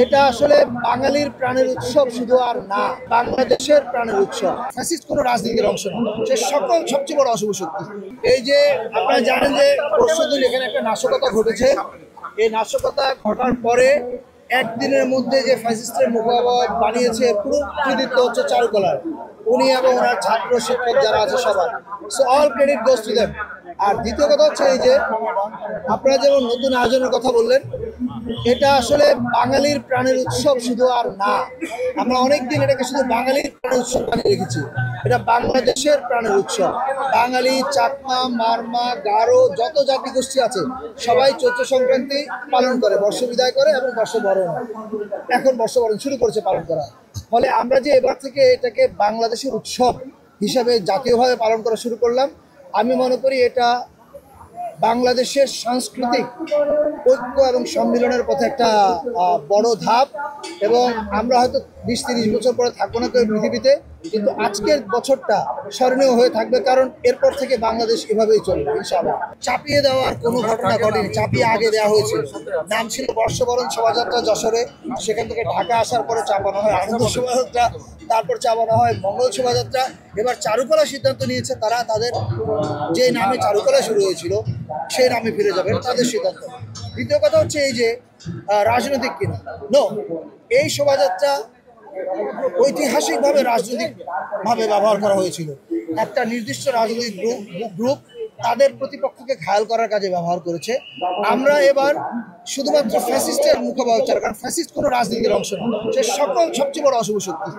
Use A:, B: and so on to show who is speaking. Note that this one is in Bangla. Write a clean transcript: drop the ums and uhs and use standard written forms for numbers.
A: এটা আসলে বাঙালির প্রাণের উৎসব শুধু আর না, বাংলাদেশের প্রাণের উৎসব। ফ্যাসিস্ট কোনো রাজনীতির অংশ না, সে সকল সবচেয়ে বড় অশুভ শক্তি। এই যে আপনারা জানেন যে পরশুদিন এখানে একটা নাশকতা ঘটেছে। এই নাশকতা ঘটার পরে একদিনের মধ্যে যে ফ্যাসিস্টের মুখোমুখি বানিয়েছে পুরো কৃতিত্ব হচ্ছে চারুকলার। উনি এবং ওনার ছাত্র শিক্ষক যারা আছে সবার, so all credit goes to them. আর দ্বিতীয় কথা হচ্ছে এই যে আপনারা যেমন নতুন আয়োজনের কথা বললেন, এটা আসলে বাঙালির প্রাণের উৎসব শুধু আর না। আমরা অনেকদিন এটাকে শুধু বাঙালির প্রাণের উৎসব বানিয়ে রেখেছি। এটা বাংলাদেশের প্রাণের উৎসব। বাঙালি, চাকমা, মারমা, গারো যত জাতিগোষ্ঠী আছে সবাই চৈত্র সংক্রান্তি পালন করে, বর্ষ বিদায় করে এবং বর্ষবরণ। এখন বর্ষবরণ শুরু করেছে পালন করা। ফলে আমরা যে এবার থেকে এটাকে বাংলাদেশের উৎসব হিসাবে জাতীয়ভাবে পালন করা শুরু করলাম, আমি মনে করি এটা বাংলাদেশের সাংস্কৃতিক ঐক্য এবং সম্মিলনের পথে একটা বড় ধাপ। এবং আমরা হয়তো 20-30 বছর পরে থাকবো না কেউ পৃথিবীতে, কিন্তু আজকের বছরটা স্মরণীয় হয়ে থাকবে, কারণ এরপর থেকে বাংলাদেশ এভাবেই চলবে ইনশাআল্লাহ। চাপিয়ে দেওয়ার কোনো ঘটনা ঘটেনি, চাপিয়ে আগে দেওয়া হয়েছিল। নাম ছিল বর্ষবরণ শোভাযাত্রা যশোরে, সেখান থেকে ঢাকা আসার পরে চাপানো হয় আনন্দ শোভাযাত্রা, তারপর চাপানো হয় মঙ্গল শোভাযাত্রা। এবার চারুকলা সিদ্ধান্ত নিয়েছে তারা তাদের যে নামে চারুকলা শুরু হয়েছিল সেই নামে ফিরে যাবেন, তাদের সিদ্ধান্ত। দ্বিতীয় কথা হচ্ছে এই যে রাজনৈতিক কিনা, নো, এই শোভাযাত্রা ঐতিহাসিকভাবে রাজনৈতিকভাবে ব্যবহার করা হয়েছিল। একটা নির্দিষ্ট রাজনৈতিক গ্রুপ তাদের প্রতিপক্ষকে ঘায়াল করার কাজে ব্যবহার করেছে। আমরা এবার শুধুমাত্র ফ্যাসিস্টের মুখোমুখি, কারণ ফ্যাসিস্ট কোনো রাজনীতির অংশ না, সে সকল সবচেয়ে বড় অশুভ শক্তি।